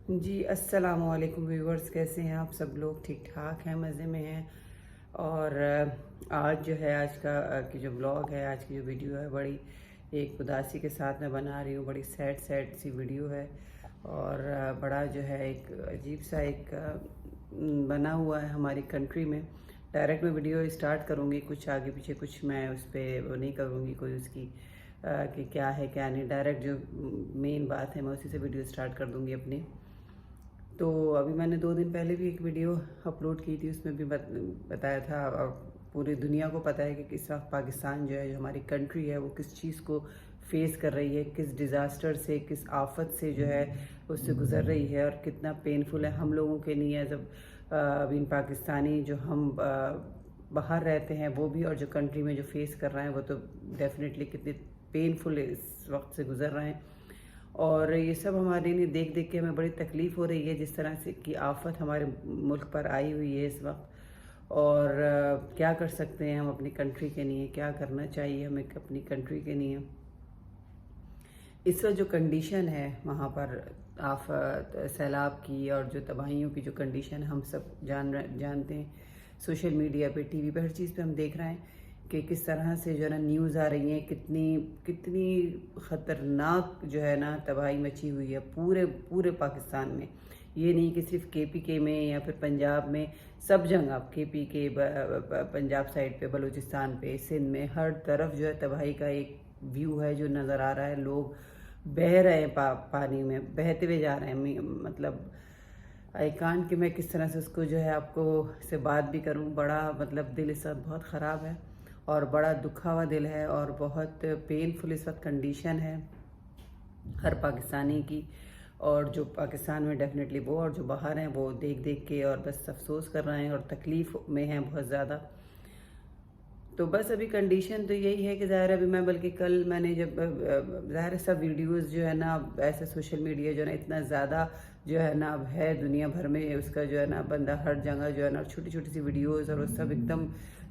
جی السلام علیکم ویورز، کیسے ہیں آپ سب لوگ؟ ٹھیک ٹھاک ہیں، مزے میں ہیں؟ اور آج جو ہے آج کا کی جو بلاگ ہے، آج کی جو ویڈیو ہے، بڑی ایک اداسی کے ساتھ میں بنا رہی ہوں. بڑی سیڈ سی ویڈیو ہے اور بڑا جو ہے ایک عجیب سا ایک بنا ہوا ہے ہماری کنٹری میں. ڈائریکٹ میں ویڈیو اسٹارٹ کروں گی، کچھ آگے پیچھے کچھ میں اس پہ وہ نہیں کروں گی کوئی اس کی کہ کیا ہے کیا نہیں. ڈائریکٹ جو مین بات ہے میں اسی سے ویڈیو اسٹارٹ کر دوں گی اپنی. تو ابھی میں نے 2 دن پہلے بھی ایک ویڈیو اپلوڈ کی تھی، اس میں بھی بتایا تھا اور پوری دنیا کو پتہ ہے کہ کس وقت پاکستان جو ہے، جو ہماری کنٹری ہے، وہ کس چیز کو فیس کر رہی ہے، کس ڈیزاسٹر سے، کس آفت سے جو ہے اس سے گزر رہی ہے، اور کتنا پینفل ہے ہم لوگوں کے لیے ایز اے پاکستانی جو ہم باہر رہتے ہیں وہ بھی، اور جو کنٹری میں جو فیس کر رہے ہیں وہ تو ڈیفینیٹلی کتنی پینفل اس وقت سے گزر رہے ہیں. اور یہ سب ہمارے لیے دیکھ دیکھ کے ہمیں بڑی تکلیف ہو رہی ہے، جس طرح سے کی آفت ہمارے ملک پر آئی ہوئی ہے اس وقت. اور کیا کر سکتے ہیں ہم اپنی کنٹری کے لیے، کیا کرنا چاہیے ہمیں اپنی کنٹری کے لیے. اس وقت جو کنڈیشن ہے وہاں پر آفت سیلاب کی اور جو تباہیوں کی جو کنڈیشن ہم سب جانتے ہیں. سوشل میڈیا پہ، ٹی وی پہ، ہر چیز پہ ہم دیکھ رہے ہیں کہ کس طرح سے جو ہے نا نیوز آ رہی ہیں، کتنی خطرناک جو ہے نا تباہی مچی ہوئی ہے پورے پاکستان میں. یہ نہیں کہ صرف کے پی کے میں یا پھر پنجاب میں، سب جگہ کے پی کے، پنجاب سائڈ پہ، بلوچستان پہ، سندھ میں، ہر طرف جو ہے تباہی کا ایک ویو ہے جو نظر آ رہا ہے. لوگ بہہ رہے ہیں پانی میں، بہتے ہوئے جا رہے ہیں. مطلب آئی کانٹ کہ میں کس طرح سے اس کو جو ہے آپ کو سے بات بھی کروں. بڑا مطلب دل اس وقت بہت خراب ہے اور بڑا دکھا ہوا دل ہے اور بہت پینفل اس وقت کنڈیشن ہے ہر پاکستانی کی. اور جو پاکستان میں ڈیفینیٹلی وہ، اور جو باہر ہیں وہ دیکھ دیکھ کے اور بس افسوس کر رہے ہیں اور تکلیف میں ہیں بہت زیادہ. تو بس ابھی کنڈیشن تو یہی ہے کہ ظاہر ابھی میں، بلکہ کل میں نے جب ظاہر سب ویڈیوز جو ہے نا ایسے سوشل میڈیا جو ہے نا اتنا زیادہ جو ہے نا اب ہے دنیا بھر میں اس کا جو ہے نا بندہ ہر جگہ جو ہے نا چھوٹی چھوٹی سی ویڈیوز اور وہ سب ایک دم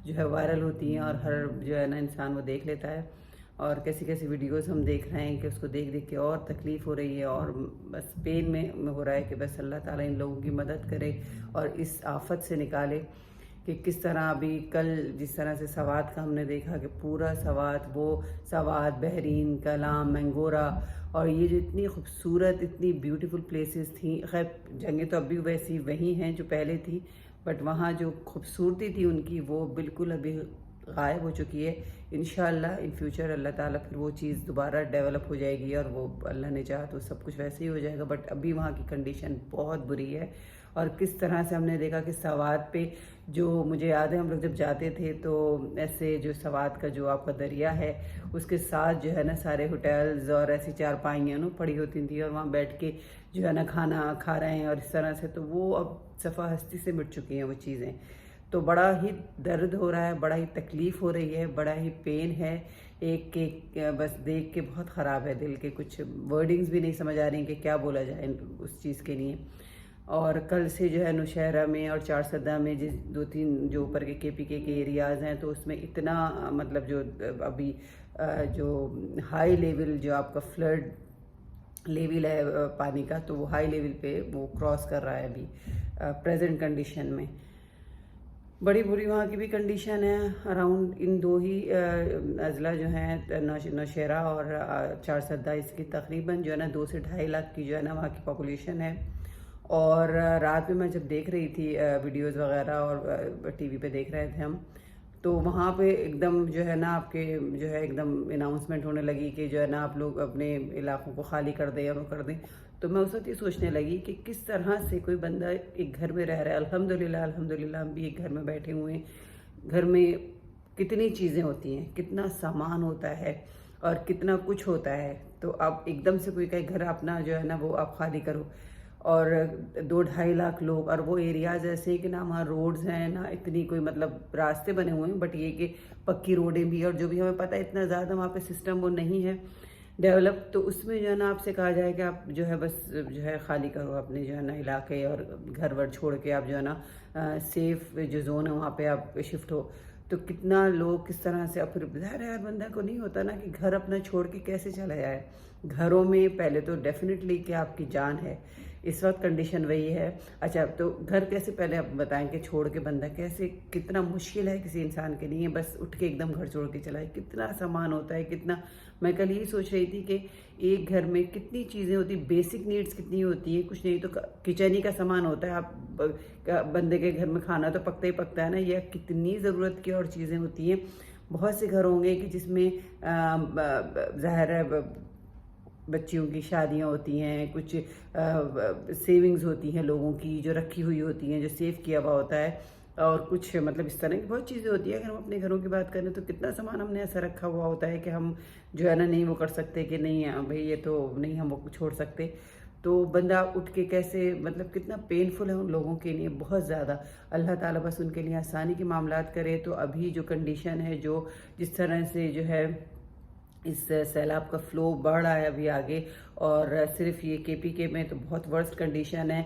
جو ہے وائرل ہوتی ہیں اور ہر جو ہے نا انسان وہ دیکھ لیتا ہے. اور کیسی کیسی ویڈیوز ہم دیکھ رہے ہیں کہ اس کو دیکھ دیکھ کے اور تکلیف ہو رہی ہے اور بس پین میں ہو رہا ہے کہ بس اللہ تعالیٰ ان لوگوں کی مدد کرے اور اس آفت سے نکالے. کہ کس طرح ابھی کل جس طرح سے سوات کا ہم نے دیکھا کہ پورا سوات، وہ سوات، بحرین، کلام، منگورا، اور یہ جو اتنی خوبصورت اتنی بیوٹیفل پلیسز تھیں. خیر جگہیں تو اب بھی ویسی وہی ہیں جو پہلے تھی، بٹ وہاں جو خوبصورتی تھی ان کی وہ بالکل ابھی غائب ہو چکی ہے. انشاءاللہ ان فیوچر اللہ تعالیٰ پھر وہ چیز دوبارہ ڈیولپ ہو جائے گی اور وہ اللہ نے چاہا تو سب کچھ ویسے ہی ہو جائے گا. بٹ ابھی وہاں کی کنڈیشن بہت بری ہے. اور کس طرح سے ہم نے دیکھا کہ سوات پہ جو مجھے یاد ہے ہم لوگ جب جاتے تھے تو ایسے جو سوات کا جو آپ کا دریا ہے اس کے ساتھ جو ہے نا سارے ہوٹلز اور ایسی چارپائیاں پڑی ہوتی تھیں اور وہاں بیٹھ کے جو ہے نا کھانا کھا رہے ہیں اور اس طرح سے. تو وہ اب صفحہ ہستی سے مٹ چکی ہیں وہ چیزیں. تو بڑا ہی درد ہو رہا ہے، بڑا ہی تکلیف ہو رہی ہے، بڑا ہی پین ہے. ایک بس دیکھ کے بہت خراب ہے دل کے. کچھ ورڈنگز بھی نہیں سمجھ آ رہی ہیں کہ کیا بولا جائے اس چیز کے لیے. اور کل سے جو ہے نوشہرہ میں اور چارسدہ میں جس 2-3 جو اوپر کے پی کے ایریاز ہیں تو اس میں اتنا مطلب جو ابھی جو ہائی لیول جو آپ کا فلڈ لیول ہے پانی کا، تو وہ ہائی لیول پہ وہ کراس کر رہا ہے ابھی پریزنٹ کنڈیشن میں. بڑی بری وہاں کی بھی کنڈیشن ہے. اراؤنڈ ان 2 ہی اضلاع جو ہیں نوشہرہ اور چارسدہ، اس کی تقریباً جو ہے نا 2 سے 2.5 لاکھ کی جو ہے نا وہاں کی پاپولیشن ہے. اور رات میں جب دیکھ رہی تھی ویڈیوز وغیرہ اور ٹی وی پہ دیکھ رہے تھے ہم، تو وہاں پہ ایک دم جو ہے نا آپ کے جو ہے ایک دم اناؤنسمنٹ ہونے لگی کہ جو ہے نا آپ لوگ اپنے علاقوں کو خالی کر دیں اور وہ کر دیں. تو میں اس وقت یہ سوچنے لگی کہ کس طرح سے کوئی بندہ ایک گھر میں رہ رہا ہے. الحمدللہ ہم بھی ایک گھر میں بیٹھے ہوئے ہیں. گھر میں کتنی چیزیں ہوتی ہیں، کتنا سامان ہوتا ہے اور کتنا کچھ ہوتا ہے. تو اب ایک دم سے کوئی کہے گھر اپنا جو ہے نا وہ آپ خالی کرو، اور 2-2.5 لاکھ لوگ، اور وہ ایریاز ایسے ہیں کہ نہ وہاں روڈز ہیں نہ اتنی کوئی مطلب راستے بنے ہوئے ہیں، بٹ یہ کہ پکی روڈیں بھی، اور جو بھی ہمیں پتہ ہے اتنا زیادہ وہاں پہ سسٹم وہ نہیں ہے ڈیولپ. تو اس میں جو ہے نا آپ سے کہا جائے کہ آپ جو ہے بس جو ہے خالی کرو اپنے جو ہے نا علاقے اور گھر ور چھوڑ کے آپ جو ہے نا سیف جو زون ہے وہاں پہ آپ شفٹ ہو. تو کتنا لوگ کس طرح سے، اب پھر ظاہر ہے ہر بندہ کو نہیں ہوتا نا کہ گھر اپنا چھوڑ کے کیسے چلا جائے. گھروں میں پہلے تو ڈیفینیٹلی کہ آپ کی جان ہے، اس وقت کنڈیشن وہی ہے۔ اچھا تو گھر کیسے، پہلے آپ بتائیں کہ چھوڑ کے بندہ کیسے، کتنا مشکل ہے کسی انسان کے لیے بس اٹھ کے ایک دم گھر چھوڑ کے چلا ہے، کتنا سامان ہوتا ہے، کتنا، میں کل یہی سوچ رہی تھی کہ ایک گھر میں کتنی چیزیں ہوتی، بیسک نیڈز کتنی ہوتی ہیں، کچھ نہیں تو کچن ہی کا سامان ہوتا ہے، آپ بندے کے گھر میں کھانا تو پکتا ہی پکتا ہے نا، یا کتنی ضرورت کی اور چیزیں ہوتی ہیں۔ بہت سے گھر ہوں گے کہ جس میں ظاہر ہے بچیوں کی شادیاں ہوتی ہیں، کچھ سیونگز ہوتی ہیں لوگوں کی جو رکھی ہوئی ہوتی ہیں، جو سیو کیا ہوا ہوتا ہے، اور کچھ مطلب اس طرح کی بہت چیزیں ہوتی ہیں۔ اگر ہم اپنے گھروں کی بات کریں تو کتنا سامان ہم نے ایسا رکھا ہوا ہوتا ہے کہ ہم جو ہے نا نہیں وہ کر سکتے کہ نہیں بھئی یہ تو نہیں ہم وہ چھوڑ سکتے، تو بندہ اٹھ کے کیسے، مطلب کتنا پینفل ہے ان لوگوں کے لیے، بہت زیادہ۔ اللہ تعالیٰ بس ان کے لیے آسانی کے معاملات کرے۔ تو ابھی جو کنڈیشن ہے، جو جس طرح سے جو ہے اس سیلاب کا فلو بڑھ رہا ہے ابھی آگے، اور صرف یہ KPK میں تو بہت ورسٹ کنڈیشن ہے،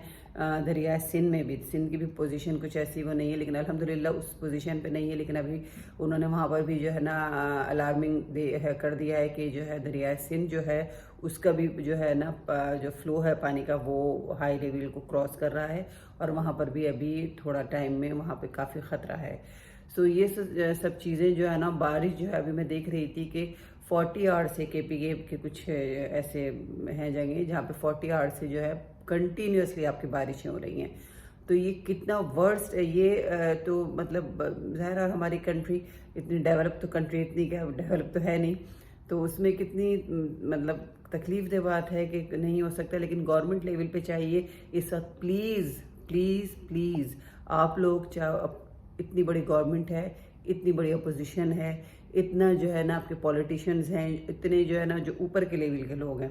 دریائے سندھ میں بھی، سندھ کی بھی پوزیشن کچھ ایسی وہ نہیں ہے، لیکن الحمدللہ اس پوزیشن پہ نہیں ہے، لیکن ابھی انہوں نے وہاں پر بھی جو ہے نا الارمنگ کر دیا ہے کہ جو ہے دریائے سندھ جو ہے اس کا بھی جو ہے نا جو فلو ہے پانی کا وہ ہائی لیول کو کراس کر رہا ہے، اور وہاں پر بھی ابھی تھوڑا ٹائم میں وہاں پہ کافی خطرہ ہے۔ سو یہ سب چیزیں جو ہے نا، بارش جو ہے ابھی میں دیکھ رہی تھی کہ 40 آور سے KPK کے کچھ ایسے ہیں جگہیں جہاں پہ 40 آور سے جو ہے کنٹینیوسلی آپ کی بارشیں ہو رہی ہیں، تو یہ کتنا ورسٹ ہے یہ۔ تو مطلب ظاہر ہے ہماری کنٹری اتنی ڈیولپ تو کنٹری اتنی کیا ڈیولپ تو ہے نہیں، تو اس میں کتنی مطلب تکلیف دہ بات ہے کہ نہیں ہو سکتا، لیکن گورنمنٹ لیول پہ چاہیے اس وقت پلیز پلیز پلیز آپ لوگ، اتنی بڑی گورنمنٹ ہے، اتنی بڑی اپوزیشن ہے، اتنا جو ہے نا آپ کے پولیٹیشنز ہیں، اتنے جو ہے نا جو اوپر کے لیول کے لوگ ہیں،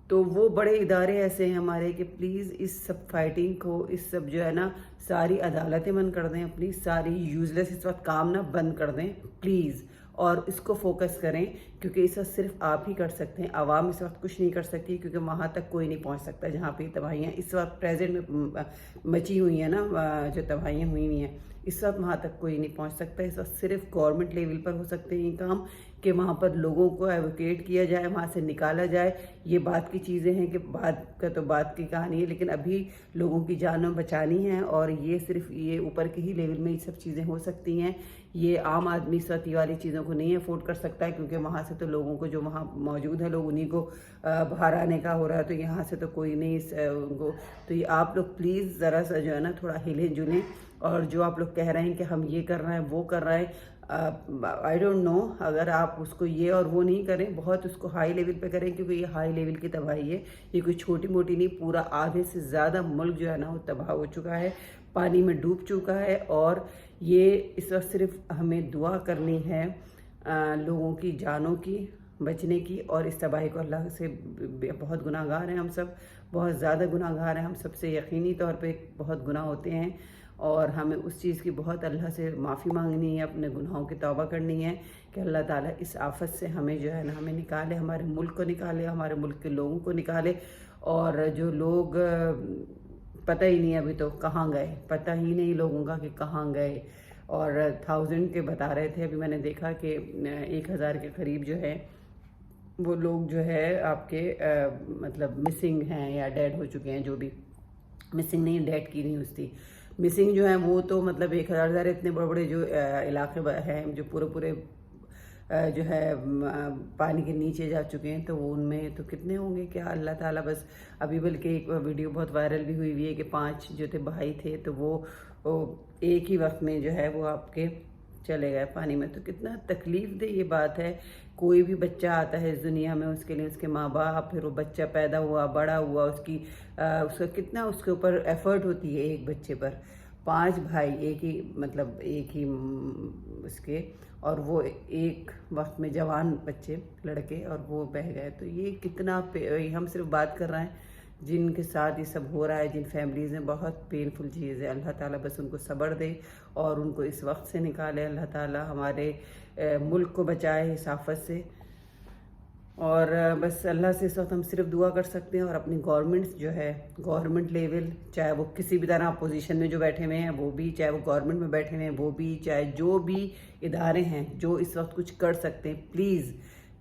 تو وہ بڑے ادارے ایسے ہیں ہمارے کہ پلیز اس سب فائٹنگ کو، اس سب جو ہے نا ساری عدالتیں بند کر دیں، اپنی ساری یوزلیس اس وقت کام نہ بند کر دیں پلیز، اور اس کو فوکس کریں، کیونکہ اس وقت صرف آپ ہی کر سکتے ہیں، عوام اس وقت کچھ نہیں کر سکتی، کیونکہ وہاں تک کوئی نہیں پہنچ سکتا جہاں پہ تباہیاں اس وقت پریزنٹ میں مچی ہوئی ہیں نا، جو تباہیاں ہوئی ہوئی ہیں اس وقت وہاں تک کوئی نہیں پہنچ سکتا۔ اس وقت صرف گورنمنٹ لیول پر ہو سکتے ہیں یہ کام کہ وہاں پر لوگوں کو ایووکیٹ کیا جائے، وہاں سے نکالا جائے۔ یہ بات کی چیزیں ہیں کہ بات کا تو بات کی کہانی ہے، لیکن ابھی لوگوں کی جانیں بچانی ہیں، اور یہ صرف یہ اوپر کے ہی لیول میں یہ سب چیزیں ہو سکتی ہیں۔ یہ عام آدمی اس وقت یہ والی چیزوں کو نہیں افورڈ کر سکتا ہے، کیونکہ وہاں سے تو لوگوں کو جو وہاں موجود ہے لوگ انہیں کو باہر آنے کا ہو رہا ہے، تو یہاں سے تو کوئی نہیں ان کو۔ تو یہ آپ لوگ پلیز ذرا سا جو ہے نا تھوڑا ہلیں جلیں، اور جو آپ لوگ کہہ رہے ہیں کہ ہم یہ کر رہے ہیں وہ کر رہے ہیں، آئی ڈونٹ نو، اگر آپ اس کو یہ اور وہ نہیں کریں، بہت اس کو ہائی لیول پہ کریں، کیونکہ یہ ہائی لیول کی تباہی ہے، یہ کوئی چھوٹی موٹی نہیں، پورا آدھے سے زیادہ ملک جو ہے نا وہ تباہ ہو چکا ہے، پانی میں ڈوب چکا ہے، اور یہ اس وقت صرف ہمیں دعا کرنی ہے لوگوں کی جانوں کی بچنے کی، اور اس تباہی کو اللہ سے، بہت گناہ گار ہیں ہم سب، بہت زیادہ گناہ گار ہیں ہم سب سے، یقینی طور پہ بہت گناہ ہوتے ہیں، اور ہمیں اس چیز کی بہت اللہ سے معافی مانگنی ہے، اپنے گناہوں کی توبہ کرنی ہے کہ اللہ تعالیٰ اس آفت سے ہمیں جو ہے نا ہمیں نکالے، ہمارے ملک کو نکالے، ہمارے ملک کے لوگوں کو نکالے، اور جو لوگ پتہ ہی نہیں ابھی تو کہاں گئے، پتہ ہی نہیں لوگوں کا کہ کہاں گئے، اور 1000 کے بتا رہے تھے، ابھی میں نے دیکھا کہ 1000 کے قریب جو ہے وہ لوگ جو ہے آپ کے مطلب مسنگ ہیں یا ڈیڈ ہو چکے ہیں، جو بھی مسنگ نہیں، ڈیڈ کی نہیں ہوتی، مسنگ جو ہیں وہ تو مطلب 1000 اتنے بڑے بڑے جو علاقے ہیں جو پورے جو ہے پانی کے نیچے جا چکے ہیں، تو وہ ان میں تو کتنے ہوں گے کیا اللہ تعالیٰ بس۔ ابھی بلکہ ایک ویڈیو بہت وائرل بھی ہوئی ہے کہ 5 جو تھے بھائی تھے، تو وہ ایک ہی وقت میں جو ہے وہ آپ کے چلے گئے پانی میں، تو کتنا تکلیف دہ یہ بات ہے۔ کوئی بھی بچہ آتا ہے اس دنیا میں، اس کے لیے اس کے ماں باپ، پھر وہ بچہ پیدا ہوا بڑا ہوا، اس کا کتنا اس کے اوپر ایفرٹ ہوتی ہے ایک بچے پر۔ 5 بھائی ایک ہی اس کے، اور وہ ایک وقت میں جوان بچے لڑکے، اور وہ بہہ گئے، تو یہ کتنا ہم صرف بات کر رہے ہیں جن کے ساتھ یہ سب ہو رہا ہے، جن فیملیز میں، بہت پینفل چیز ہے۔ اللہ تعالیٰ بس ان کو صبر دے اور ان کو اس وقت سے نکالے، اللہ تعالیٰ ہمارے ملک کو بچائے اس آفت سے، اور بس اللہ سے اس وقت ہم صرف دعا کر سکتے ہیں، اور اپنی گورنمنٹس جو ہے، گورنمنٹ لیول، چاہے وہ کسی بھی طرح اپوزیشن میں جو بیٹھے ہوئے ہیں وہ بھی، چاہے وہ گورنمنٹ میں بیٹھے ہوئے ہیں وہ بھی، چاہے جو بھی ادارے ہیں جو اس وقت کچھ کر سکتے ہیں، پلیز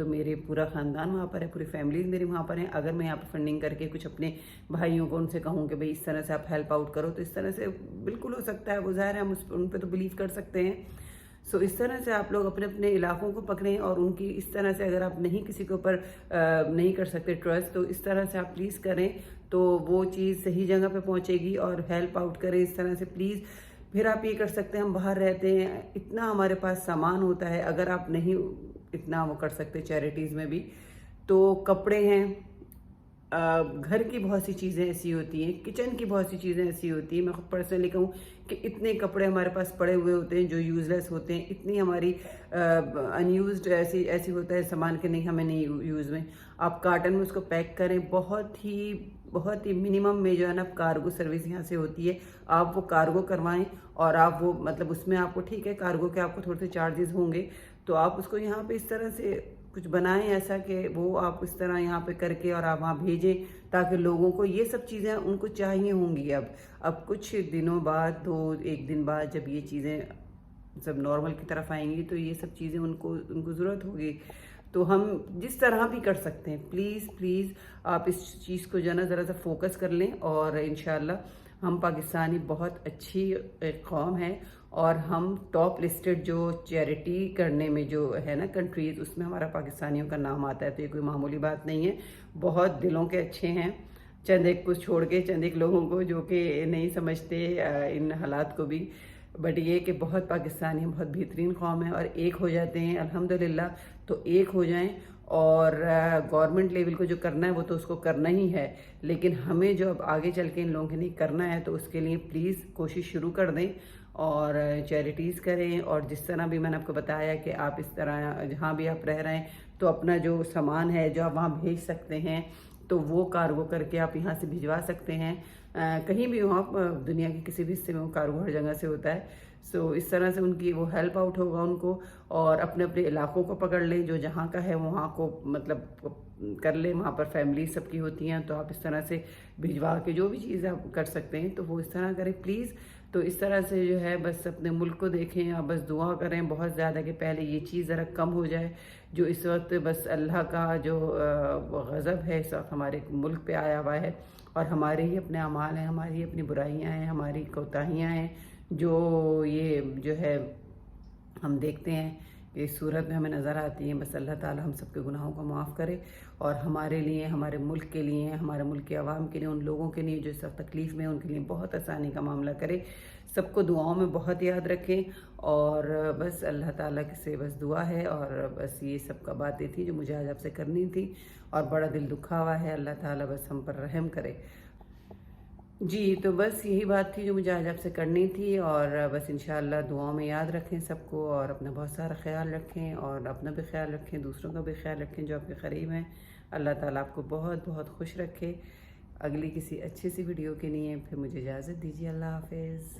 تو میرے پورا خاندان وہاں پر ہے، پوری فیملیز میری وہاں پر ہیں. اگر میں یہاں پر فنڈنگ کر کے کچھ اپنے بھائیوں کو ان سے کہوں کہ بھئی اس طرح سے آپ ہیلپ آؤٹ کرو، تو اس طرح سے بالکل ہو سکتا ہے. وہ ظاہر ہے ہم ان پہ تو بلیو کر سکتے ہیں. سو اس طرح سے آپ لوگ اپنے اپنے علاقوں کو پکڑیں، اور ان کی اس طرح سے اگر آپ نہیں کسی کے اوپر نہیں کر سکتے ٹرسٹ، تو اس طرح سے آپ پلیز کریں، تو وہ چیز صحیح جگہ پہ پہنچے گی. اور ہیلپ آؤٹ کریں اس طرح سے پلیز. پھر آپ یہ کر سکتے ہیں، ہم باہر رہتے ہیں، اتنا ہمارے پاس سامان ہوتا ہے، اگر آپ نہیں اتنا وہ کر سکتے چیریٹیز میں بھی، تو کپڑے ہیں، گھر کی بہت سی چیزیں ایسی ہوتی ہیں، کچن کی بہت سی چیزیں ایسی ہوتی ہیں. میں خود پرسنلی کہوں کہ اتنے کپڑے ہمارے پاس پڑے ہوئے ہوتے ہیں جو یوز لیس ہوتے ہیں، اتنی ہماری ان یوزڈ ایسی ہوتا ہے سامان کہ نہیں ہمیں نہیں یوز میں. آپ کارٹن میں اس کو پیک کریں، بہت ہی منیمم میں جو ہے نا کارگو سروس یہاں سے ہوتی ہے، آپ وہ کارگو کروائیں. اور آپ وہ مطلب اس میں آپ کو ٹھیک ہے کارگو کے آپ کو تھوڑے سے چارجز ہوں گے، تو آپ اس کو یہاں پہ اس طرح سے کچھ بنائیں ایسا کہ وہ آپ اس طرح یہاں پہ کر کے اور آپ وہاں بھیجیں، تاکہ لوگوں کو یہ سب چیزیں ان کو چاہیے ہوں گی. اب کچھ دنوں بعد، ایک دن بعد جب یہ چیزیں سب نارمل کی طرف آئیں گی، تو یہ سب چیزیں ان کو ضرورت ہوگی. تو ہم جس طرح بھی کر سکتے ہیں، پلیز آپ اس چیز کو جو ہے نا ذرا سا فوکس کر لیں. اور انشاءاللہ ہم پاکستانی بہت اچھی ایک قوم ہے، اور ہم ٹاپ لسٹڈ جو چیریٹی کرنے میں جو ہے نا کنٹریز، اس میں ہمارا پاکستانیوں کا نام آتا ہے. تو یہ کوئی معمولی بات نہیں ہے، بہت دلوں کے اچھے ہیں. چند ایک کو چھوڑ کے، چند ایک لوگوں کو جو کہ نہیں سمجھتے ان حالات کو بھی، بٹ یہ کہ بہت پاکستانی بہت بہترین قوم ہے. اور ایک ہو جاتے ہیں الحمدللہ، تو ایک ہو جائیں. اور گورنمنٹ لیول کو جو کرنا ہے وہ تو اس کو کرنا ہی ہے، لیکن ہمیں جو اب آگے چل کے ان لوگوں کے لیے کرنا ہے، تو اس کے لیے پلیز کوشش شروع کر دیں اور چیریٹیز کریں. اور جس طرح بھی میں نے آپ کو بتایا کہ آپ اس طرح جہاں بھی آپ رہ رہے ہیں، تو اپنا جو سامان ہے جو آپ وہاں بھیج سکتے ہیں، تو وہ کارگو کر کے آپ یہاں سے بھجوا سکتے ہیں. کہیں بھی ہو آپ دنیا کے کسی بھی حصے میں، وہ کارگو ہر جگہ سے ہوتا ہے. سو اس طرح سے ان کی وہ ہیلپ آؤٹ ہوگا ان کو. اور اپنے علاقوں کو پکڑ لیں، جو جہاں کا ہے وہاں کو مطلب کر لیں. وہاں پر فیملی سب کی ہوتی ہیں، تو آپ اس طرح سے بھجوا کے جو بھی چیز آپ کر سکتے ہیں تو وہ اس طرح کریں پلیز. تو اس طرح سے جو ہے بس اپنے ملک کو دیکھیں، اور بس دعا کریں بہت زیادہ کہ پہلے یہ چیز ذرا کم ہو جائے، جو اس وقت بس اللہ کا جو غضب ہے اس وقت ہمارے ملک پہ آیا ہوا ہے. اور ہمارے ہی اپنے اعمال ہیں، ہماری ہی اپنی برائیاں ہیں، ہماری کوتاہیاں ہیں، جو یہ جو ہے ہم دیکھتے ہیں کہ اس صورت میں ہمیں نظر آتی ہیں. بس اللہ تعالی ہم سب کے گناہوں کو معاف کرے، اور ہمارے لیے، ہمارے ملک کے لیے، ہمارے ملک کے عوام کے لیے، ان لوگوں کے لیے جو اس وقت تکلیف میں، ان کے لیے بہت آسانی کا معاملہ کرے. سب کو دعاؤں میں بہت یاد رکھیں. اور بس اللہ تعالیٰ سے بس دعا ہے. اور بس یہ سب کا باتیں تھی جو مجھے آج آپ سے کرنی تھی، اور بڑا دل دکھا ہوا ہے. اللہ تعالیٰ بس ہم پر رحم کرے. جی تو بس یہی بات تھی جو مجھے آج آپ سے کرنی تھی. اور بس انشاءاللہ دعاؤں میں یاد رکھیں سب کو، اور اپنا بہت سارا خیال رکھیں، اور اپنا بھی خیال رکھیں، دوسروں کا بھی خیال رکھیں جو آپ کے قریب ہیں. اللہ تعالیٰ آپ کو بہت بہت خوش رکھے. اگلی کسی اچھی سی ویڈیو کے لیے پھر مجھے اجازت دیجیے. اللہ حافظ.